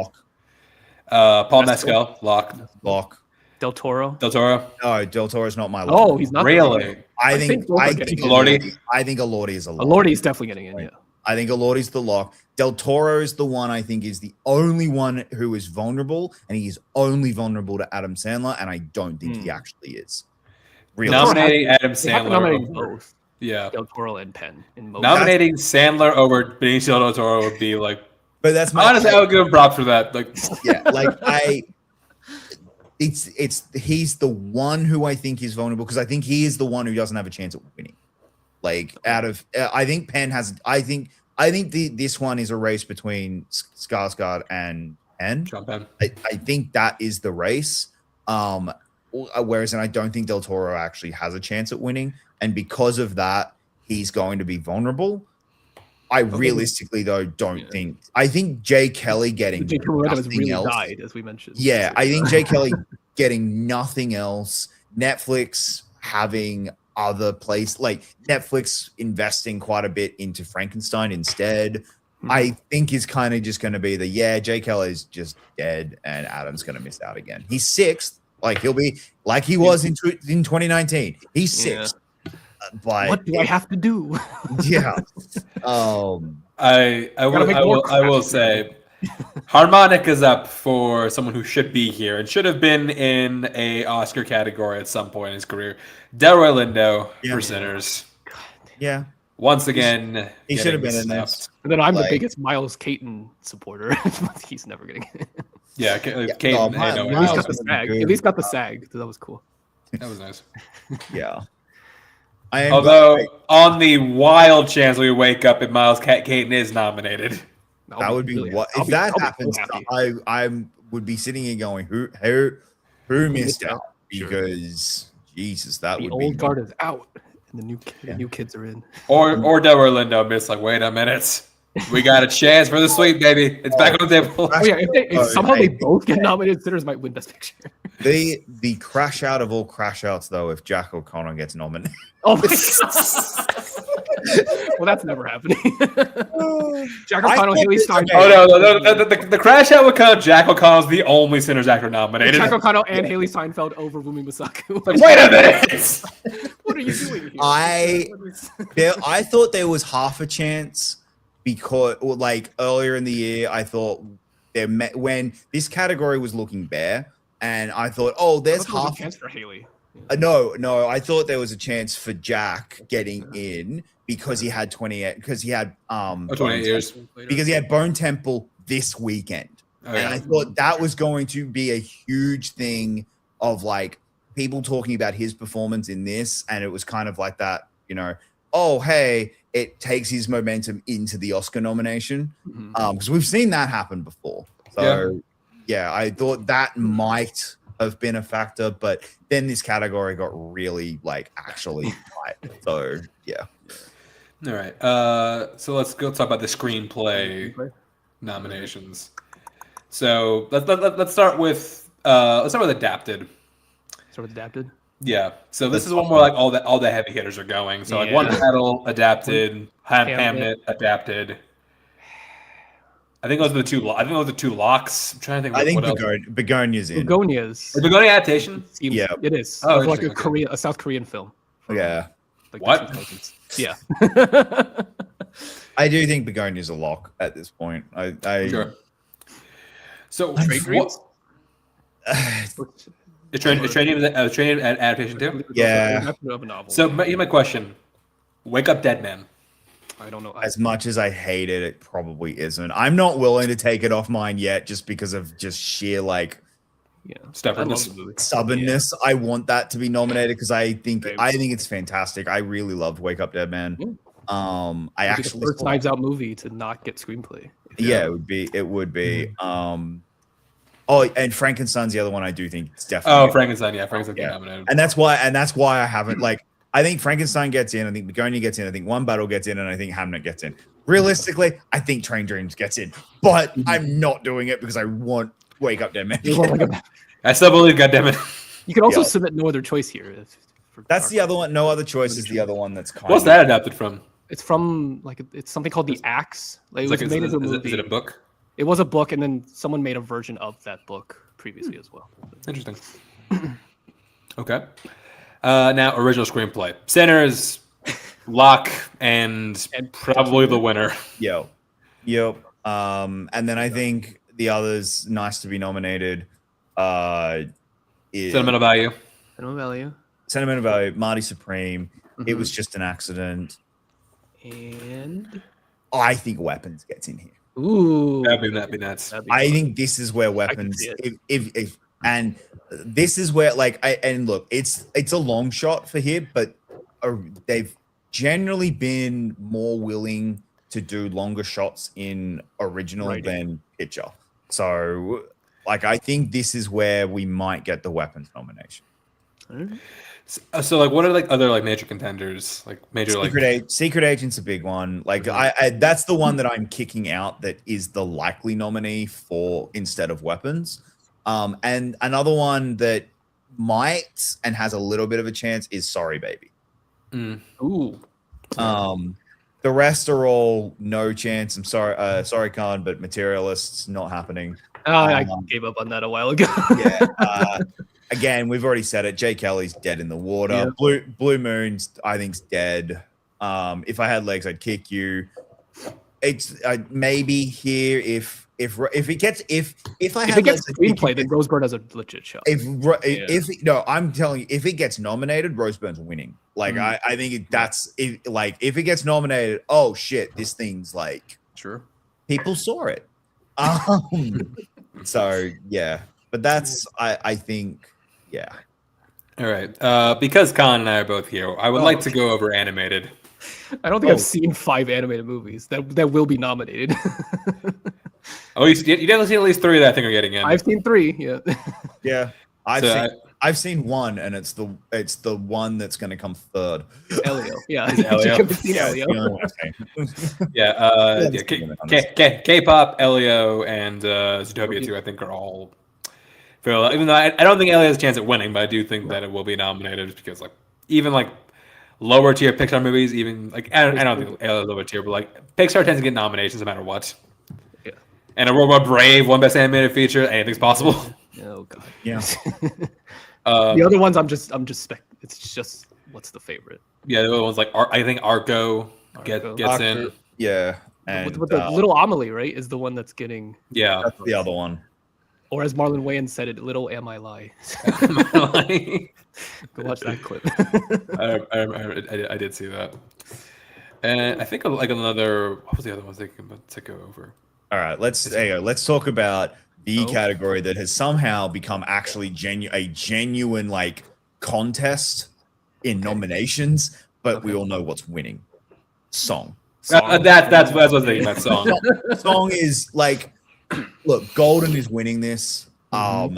Paul Mescal, lock. Lock. Del Toro. No, Del Toro's not my lock. Oh, he's not really. I think Elordi. I think Elordi is a lock. Elordi's definitely getting in. Yeah. I think Elordi's the lock. Del Toro is the one I think is the only one who is vulnerable, and he is only vulnerable to Adam Sandler, and I don't think he actually is. Really. Nominating Adam Sandler. Nominating both. Yeah. Del Toro and Penn. Nominating Sandler over Benicio del Toro would be like. But that's my honestly, I would give him props for that. Like, yeah, like he's the one who I think is vulnerable because I think he is the one who doesn't have a chance at winning. Like I think Penn has. I think this one is a race between Skarsgård and Penn. Sean Penn. I think that is the race. Whereas, and I don't think Del Toro actually has a chance at winning, and because of that, he's going to be vulnerable. I realistically though don't think. I think Jay Kelly getting nothing else. Died, as we mentioned. Yeah, I think Jay Kelly getting nothing else. Netflix having other place, like Netflix investing quite a bit into Frankenstein instead. I think is kind of just going to be Jay Kelly's just dead, and Adam's going to miss out again. He's 6th, like he'll be like he was in 2019. He's 6th. But what do I have to do? Yeah. I will say Harmonic is up for someone who should be here and should have been in a Oscar category at some point in his career. Delroy Lindo for Sinners. Yeah. Once again, he should have been in this. And then I'm the biggest Miles Caton supporter. He's never getting it. Yeah, Caton. At least got the SAG. At least got the SAG. That was cool. That was nice. Yeah. Although, on the wild chance we wake up and Miles Caton is nominated, that would be what if that happens. I would be sitting here going, who missed out? Because Jesus, that would be. The old guard is out, and the new kids are in. Or Delroy Lindo missed. Like, wait a minute, we got a chance for the sweep, baby. It's back on the table. Oh yeah, if somehow they both get nominated, Sinners might win Best Picture. The crash out of all crash outs, though, if Jack O'Connor gets nominated. Oh my god! Well, that's never happening. Jack O'Connell, Haley Steinfeld. Oh no! The crash out would count. Jack O'Connell's the only Sinners actor nominated. Jack O'Connell and Haley Steinfeld over Wumi Masaku. Like, wait a minute! What are you doing here? I thought there was half a chance because, like earlier in the year, I thought when this category was looking bare. And I thought, there's half a chance for Haley. No. I thought there was a chance for Jack getting in because he had 28. Because he had 28 years. Because he had Bone Temple this weekend, and I thought that was going to be a huge thing of like people talking about his performance in this, and it was kind of like that, oh hey, it takes his momentum into the Oscar nomination, because we've seen that happen before. So yeah, I thought that might have been a factor, but then this category got really like actually tight. So yeah. All right. So let's go talk about the screenplay nominations. So let's start with adapted. Start with adapted. Yeah. So this is one where like all the heavy hitters are going. So like One Pedal adapted, Hamnet adapted. I think those are the two. I think those are the two locks. I'm trying to think. I think Begonia's in. Begonia's. The Begonia adaptation. Yeah, it is. Oh, like a South Korean film. Yeah. Like what? Yeah. I do think Begonia's a lock at this point. Sure. So Trade Dreams. Training adaptation too. Yeah. So my question: Wake Up Dead Man. I don't know. As much as I hate it, it probably isn't. I'm not willing to take it off mine yet, just because of just sheer like stubbornness. I want that to be nominated because I think it's fantastic. I really loved Wake Up Dead Man. I actually the first Knives Out movie to not get screenplay. Yeah, it would be. And Frankenstein's the other one I do think it's definitely. Oh, Frankenstein, Frankenstein nominated. And that's why I haven't like. I think Frankenstein gets in. I think Begonia gets in. I think One Battle gets in, and I think Hamnet gets in. Realistically, I think Train Dreams gets in, but I'm not doing it because I want Wake Up Dead Man. I still believe, goddammit. You can also submit No Other Choice here. That's the other one. No Other Choice is the other one that's kind. What's that adapted from? It's from it's something called The Axe. Like, it was made into a movie. Is it a book? It was a book, and then someone made a version of that book previously as well. Interesting. Okay. Now, original screenplay. Sinners, Lock, and probably the winner. Yep. And then I think the others nice to be nominated. Sentimental Value. Sentimental Value. Marty Supreme. It was just an accident. And I think Weapons gets in here. Ooh, that'd be nuts. I think this is where Weapons, and this is where look, it's a long shot for here, but they've generally been more willing to do longer shots in original than picture. So, I think this is where we might get the Weapons nomination. So what are other major contenders? Secret Agent's a big one. I that's the one that I'm kicking out that is the likely nominee for instead of Weapons. And another one that might and has a little bit of a chance is Sorry Baby. Ooh. The rest are all no chance. I'm sorry Khan, but Materialists not happening. I gave up on that a while ago. Again, we've already said it. Jay Kelly's dead in the water. Yeah. Blue Moon's, I think's dead. If I had legs, I'd kick you. It's maybe here if it gets if I had legs, screenplay, then Rosebud has a legit shot. I'm telling you, if it gets nominated, Rosebud's winning. I think if it gets nominated, oh shit, this thing's sure. People saw it. So yeah, but that's I think. Yeah. All right. Because Khan and I are both here, I would like to go over animated. I don't think I've seen 5 animated movies that will be nominated. You definitely seen at least 3 that I think are getting in. I've seen 3. Yeah. Yeah. I've seen 1, and it's the one that's going to come third. Elio. Yeah. Elio. K-pop, Elio, and Zootopia 2, I think are all. Even though I don't think Elio has a chance at winning, but I do think that it will be nominated because even lower tier Pixar movies, even I don't think Elio is lower tier, but Pixar tends to get nominations no matter what. Yeah. And a World War Brave, one best animated feature, anything's possible. Oh god. Yeah. The other ones it's just what's the favorite? Yeah, the other ones I think Arco gets in. Yeah. And with the Little Amelie, right, is the one that's getting. Yeah. That's the other one. Or as Marlon Wayans said it, "Little am I lie." Go watch that clip. I did see that. And I think like another. What was the other one thinking about to go over? All right, let's talk about the category that has somehow become actually a genuine like contest in nominations, but we all know what's winning. Song. That's what I was thinking about. Song is like, look, Golden is winning this. 5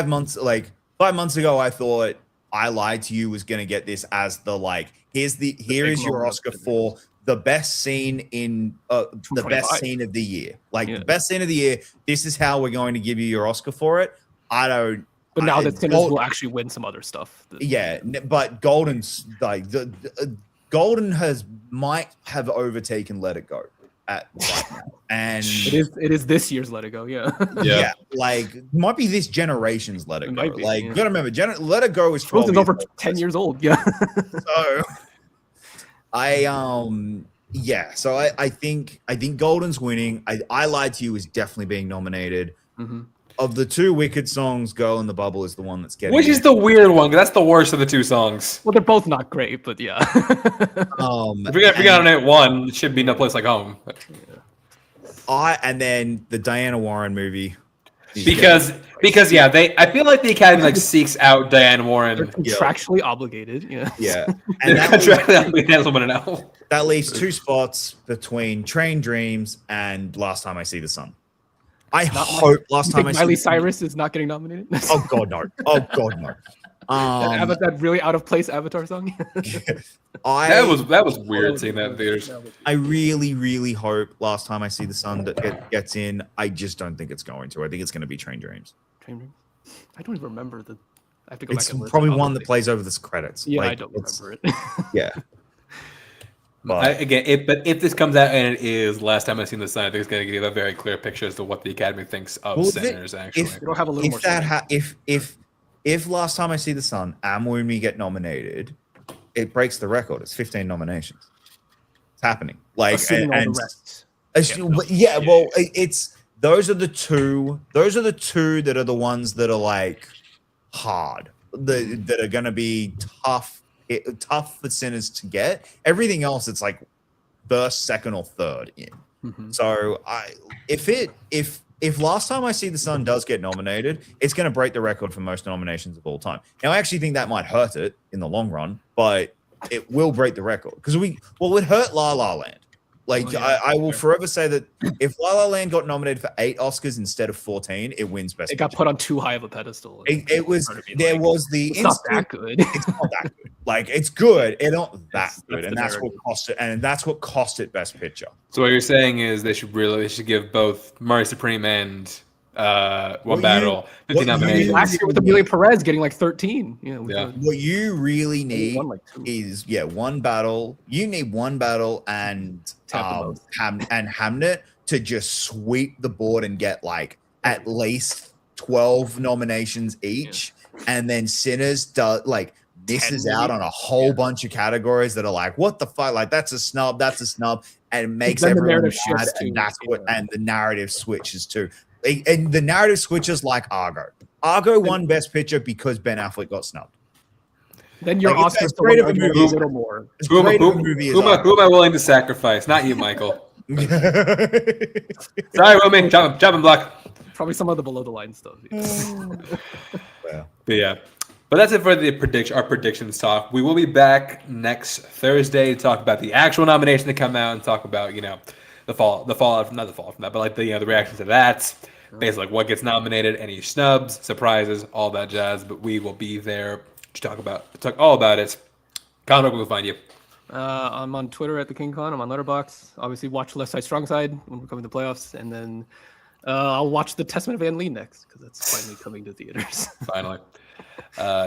months ago, I thought I Lied to You was gonna get this as the like, here is your Oscar for the best scene in the best scene of the year. Like the best scene of the year. This is how we're going to give you your Oscar for it. But now that Sinners will actually win some other stuff. Yeah, but Golden's like Golden might have overtaken Let It Go right now. And it is this year's Let It Go, yeah, like might be this generation's Let It Go. Like you gotta remember, Let It Go is 12 years over 10 years old. Yeah. So I think Golden's winning. I Lied to You is definitely being nominated. Of the two Wicked songs, Girl in the Bubble is the one that's getting. Which is the weird one? That's the worst of the two songs. Well, they're both not great, but yeah. If we got on it one, it should be No Place Like Home. And then the Diana Warren movie. Because I feel like the Academy like seeks out Diane Warren. They're contractually obligated. Yeah. And that leaves 2 spots between Train Dreams and Last Time I See the Sun. I hope Last Time I See Miley Cyrus is not getting nominated. Oh god no. That really out of place Avatar song. that was weird seeing that in theaters. I really, really hope Last Time I See the Sun that gets in. I just don't think it's going to. I think it's going to be Train Dreams. Train Dreams. I don't even remember I have to go it's back and listen. Probably one that plays over the credits. Yeah, I don't remember it. Yeah. But if this comes out and it is Last Time I Seen the Sun, I think it's going to give you a very clear picture as to what the Academy thinks of Sinners. Actually, it'll have a little more. If Last Time I See the Sun and When We get nominated, it breaks the record. It's 15 nominations. It's happening. Like it's those are the two that are the ones that are like hard that are going to be tough for Sinners to get. Everything else, it's like first, second, or third in. So if Last Time I See the Sun does get nominated, it's going to break the record for most nominations of all time. Now, I actually think that might hurt it in the long run, but it will break the record because it hurt La La Land. Like I will forever say that if La La Land got nominated for 8 Oscars instead of 14, it wins Best Picture. It got put on too high of a pedestal. It was not that good. It's not that good. Like it's good. It's not that good, and that's what cost it. And that's what cost it Best Picture. So what you're saying is they should give both Murray Supreme and One Battle 15 nominations. Last year with Amelia Perez getting like 13. What you really need is One Battle. You need One Battle and Hamnet to just sweep the board and get like at least 12 nominations each, and then Sinners misses out on a whole bunch of categories that are like, what the fuck? Like that's a snub, and it makes everyone mad, and the narrative switches too. And the narrative switches like Argo. Argo won Best Picture because Ben Affleck got snubbed. Then your Oscars great of a movie a little more. Who am I willing to sacrifice? Not you, Michael. Sorry, Romy. Jumping block. Probably some of the below the line stuff. But that's it for our predictions talk. We will be back next Thursday to talk about the actual nomination to come out and talk about the fallout from that, but like the reaction to that. Basically, like what gets nominated, any snubs, surprises, all that jazz. But we will be there to talk all about it. Connor, where will we find you? I'm on Twitter at the King Con. I'm on Letterboxd. Obviously, watch Left Side Strong Side when we're coming to playoffs, and then I'll watch The Testament of Anne Lee next because that's finally coming to theaters. Finally,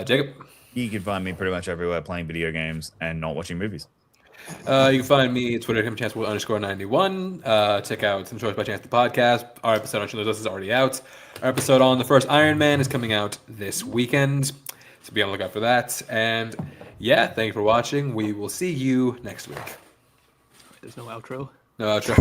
Jacob. You can find me pretty much everywhere playing video games and not watching movies. You can find me at Twitter, @Chance_91. Check out Some Choice by Chance, the podcast. Our episode on Schindler's List is already out. Our episode on the first Iron Man is coming out this weekend, so be on the lookout for that. And thank you for watching. We will see you next week. There's no outro. No outro.